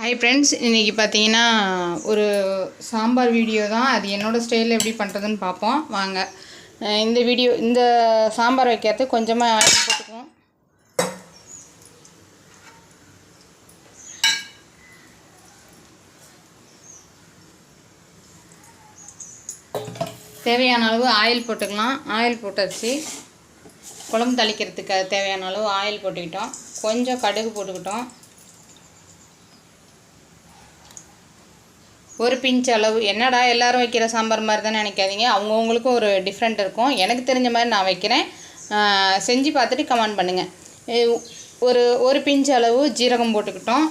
Hi friends, இன்றைக்கி பார்த்தீங்கன்னா ஒரு சாம்பார் வீடியோ தான். அது என்னோடய ஸ்டைலில் எப்படி பண்ணுறதுன்னு பார்ப்போம் வாங்க. இந்த சாம்பார் வைக்கிறதுக்கு கொஞ்சமாக ஆயில் போட்டுக்குவோம். தேவையான அளவு ஆயில் போட்டுக்கலாம். ஆயில் போட்டாச்சு. குழம்பு தாளிக்கிறதுக்கு தேவையான அளவு ஆயில் போட்டுக்கிட்டோம். கொஞ்சம் கடுகு போட்டுக்கிட்டோம். ஒரு பிஞ்ச் அளவு. என்னடா எல்லோரும் வைக்கிற சாம்பார் மாதிரி தானே நினைக்காதீங்க, அவங்கவுங்களுக்கும் ஒரு டிஃப்ரெண்ட் இருக்கும். எனக்கு தெரிஞ்ச மாதிரி நான் வைக்கிறேன். செஞ்சு பார்த்துட்டு கமெண்ட் பண்ணுங்கள். ஒரு பிஞ்ச் அளவு ஜீரகம் போட்டுக்கிட்டோம்.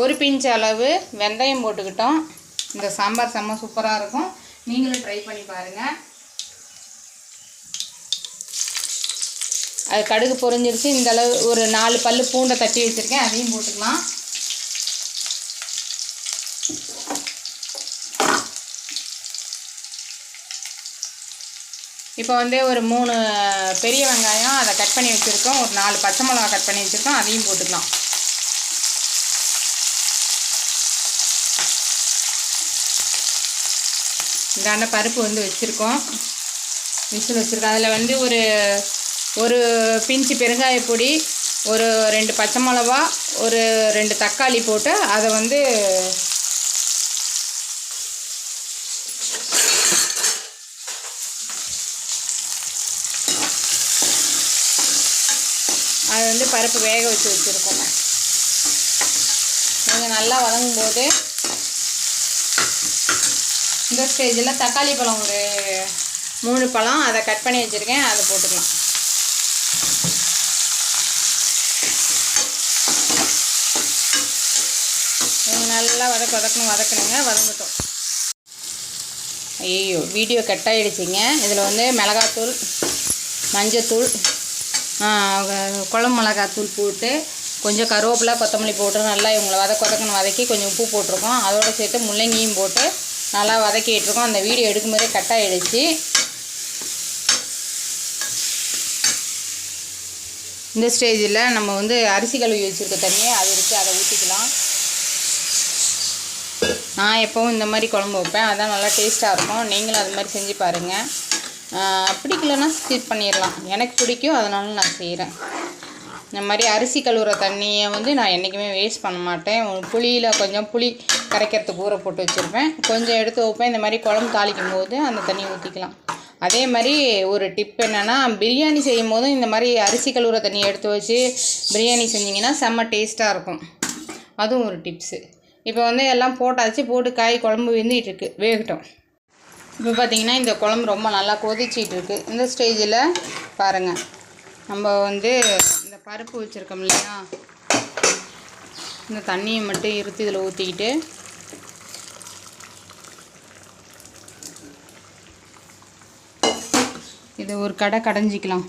ஒரு பிஞ்ச் அளவு வெந்தயம் போட்டுக்கிட்டோம். இந்த சாம்பார் செம்ம சூப்பராக இருக்கும். நீங்களும் ட்ரை பண்ணி பாருங்கள். அது கடுகு பொரிஞ்சிருச்சு. இந்த அளவு ஒரு 4 பல்லு பூண்டை தட்டி வச்சுருக்கேன், அதையும் போட்டுக்கலாம். இப்போ ஒரு 3 பெரிய வெங்காயம் அதை கட் பண்ணி வச்சுருக்கோம். ஒரு 4 பச்சை மிளகா கட் பண்ணி வச்சுருக்கோம், அதையும் போட்டுக்கலாம். இந்தாண்ட பருப்பு வச்சுருக்கோம், விசில் வச்சுருக்கோம். அதில் ஒரு பிஞ்சு பெருங்காய பொடி, ஒரு 2 பச்சை மிளகா, ஒரு 2 தக்காளி போட்டு அதை பருப்பு வேக வச்சுருக்கோம். நீங்கள் நல்லா வதங்கும் போது இந்த ஸ்டேஜில் தக்காளி பழம் ஒரு 3 பழம் அதை கட் பண்ணி வச்சுருக்கேன், அதை போட்டுக்கலாம். நல்லா வதக்கணுங்க. வதங்கட்டும். ஐயோ, வீடியோ கட் ஆகிடுச்சிங்க. இதில் மிளகாத்தூள், மஞ்சத்தூள், குழம்பு மிளகாத்தூள் போட்டு கொஞ்சம் கருவேப்பிலை, கொத்தமல்லி போட்டு நல்லா இவங்களை வதக்கி கொஞ்சம் உப்பு போட்டிருக்கோம். அதோடு சேர்த்து முள்ளங்கியும் போட்டு நல்லா வதக்கிட்டுருக்கோம். அந்த வீடியோ எடுக்கும்போதே கட் ஆகிடுச்சு. இந்த ஸ்டேஜில் நம்ம அரிசி கழுவி வச்சுருக்க தண்ணியை அது இருக்குது, அதை ஊற்றிக்கலாம். நான் எப்போவும் இந்த மாதிரி குழம்பு வைப்பேன், அதான் நல்லா டேஸ்ட்டாக இருக்கும். நீங்களும் அது மாதிரி செஞ்சு பாருங்கள். பிடிக்கலன்னா ஸ்கிப் பண்ணிடலாம். எனக்கு பிடிக்கும், அதனால நான் செய்கிறேன். இந்த மாதிரி அரிசி கழுவுற தண்ணியை நான் என்றைக்குமே வேஸ்ட் பண்ண மாட்டேன். புளியில் கொஞ்சம் புளி கரைக்கிறதுக்கு ஊற போட்டு வச்சுருப்பேன், கொஞ்சம் எடுத்து வைப்பேன். இந்த மாதிரி குழம்பு தாளிக்கும் போது அந்த தண்ணியை ஊற்றிக்கலாம். அதே மாதிரி ஒரு டிப் என்னென்னா, பிரியாணி செய்யும் போதும் இந்த மாதிரி அரிசி கழுவுற தண்ணியை எடுத்து வச்சு பிரியாணி செஞ்சிங்கன்னா செம்ம டேஸ்ட்டாக இருக்கும். அதுவும் ஒரு டிப்ஸு. இப்போ எல்லாம் போட்டாச்சு. போட்டு காய் குழம்பு வெந்துகிட்ருக்கு, வேகட்டும். இப்போ பார்த்திங்கன்னா இந்த குழம்பு ரொம்ப நல்லா கொதிச்சிட்ருக்கு. இந்த ஸ்டேஜில் பாருங்கள், நம்ம இந்த பருப்பு வச்சுருக்கோம் இல்லையா, இந்த தண்ணியை மட்டும் இருத்து இதில் ஊற்றிக்கிட்டு இதை ஒரு கடைஞ்சிக்கலாம்.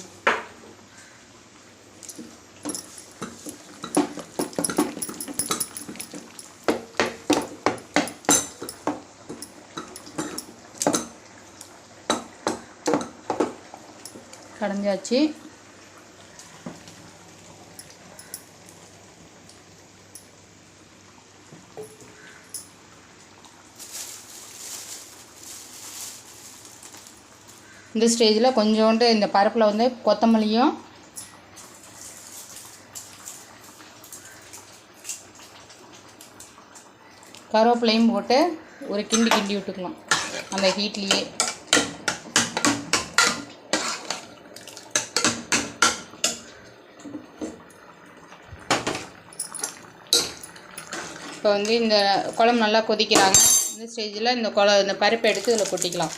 கடைஞ்சாச்சு. இந்த ஸ்டேஜில் கொஞ்சோண்டு இந்த பருப்பில் கொத்தமல்லியும் கருவேப்பிலையும் போட்டு ஒரு கிண்டி விட்டுக்கலாம் அந்த ஹீட்லேயே. இப்போ இந்த குழம்பு நல்லா கொதிக்கிறாங்க. இந்த ஸ்டேஜில் இந்த பருப்பை எடுத்து இதில் கொட்டிக்கலாம்.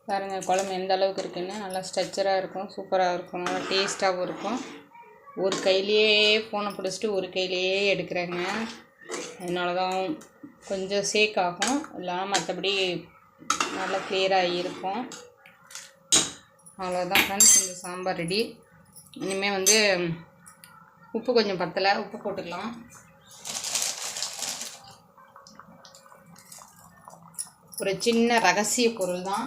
பாருங்கள் குழம்பு எந்த அளவுக்கு இருக்குன்னு. நல்லா ஸ்ட்ரக்சராக இருக்கும், சூப்பராக இருக்கும், நல்லா டேஸ்ட்டாகவும் இருக்கும். ஒரு கையிலையே ஃபோனை பிடிச்சிட்டு ஒரு கையிலையே எடுக்கிறேங்க, அதனால தான் கொஞ்சம் சேக் ஆகும். இல்லைனா மற்றபடி நல்லா கிளியராக இருக்கும். அவ்வளோதான் ஃப்ரெண்ட்ஸ், இந்த சாம்பார் ரெடி. இனிமேல் உப்பு கொஞ்சம் பத்தலை, உப்பு போட்டுக்கலாம். ஒரு சின்ன ரகசிய பொருள் தான்.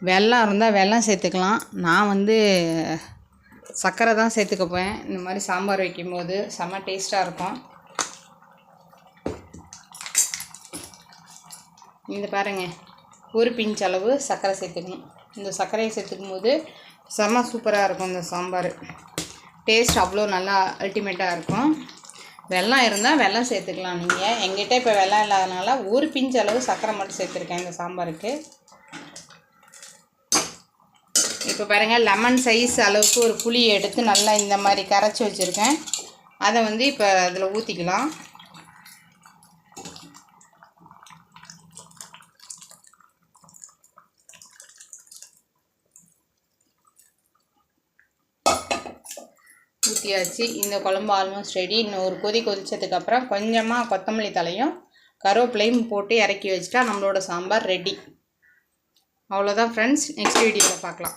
வெல்லம் இருந்தால் வெல்லம் சேர்த்துக்கலாம். நான் வந்து சர்க்கரை தான் சேர்த்துக்கப்பேன். இந்த மாதிரி சாம்பார் வைக்கும்போது செம்ம டேஸ்ட்டாக இருக்கும். இந்த பாருங்கள், ஒரு பிஞ்ச் அளவு சர்க்கரை சேர்த்துக்கணும். இந்த சர்க்கரையை சேர்த்துக்கும் போது செம்ம சூப்பராக இருக்கும். இந்த சாம்பார் டேஸ்ட் அவ்வளோ நல்லா அல்டிமேட்டாக இருக்கும். வெல்லம் இருந்தால் வெல்லம் சேர்த்துக்கலாம் நீங்கள். எங்கிட்ட இப்போ வெல்லம் இல்லாதனால ஒரு பிஞ்ச் அளவு சர்க்கரை மட்டும் சேர்த்துருக்கேன் இந்த சாம்பாருக்கு. இப்போ பாருங்கள், லெமன் சைஸ் அளவுக்கு ஒரு புளியை எடுத்து நல்லா இந்த மாதிரி கரைச்சி வச்சுருக்கேன். அதை வந்து இப்போ அதில் ஊற்றிக்கலாம். ஊற்றியாச்சு. இந்த குழம்பு ஆல்மோஸ்ட் ரெடி. இன்னும் ஒரு கொதிச்சதுக்கப்புறம் கொஞ்சமாக கொத்தமல்லி தலையும் கருவேப்பிலையும் போட்டு இறக்கி வச்சுட்டா நம்மளோட சாம்பார் ரெடி. அவ்வளோதான் ஃப்ரெண்ட்ஸ். நெக்ஸ்ட் வீடியோவில் பார்க்கலாம்.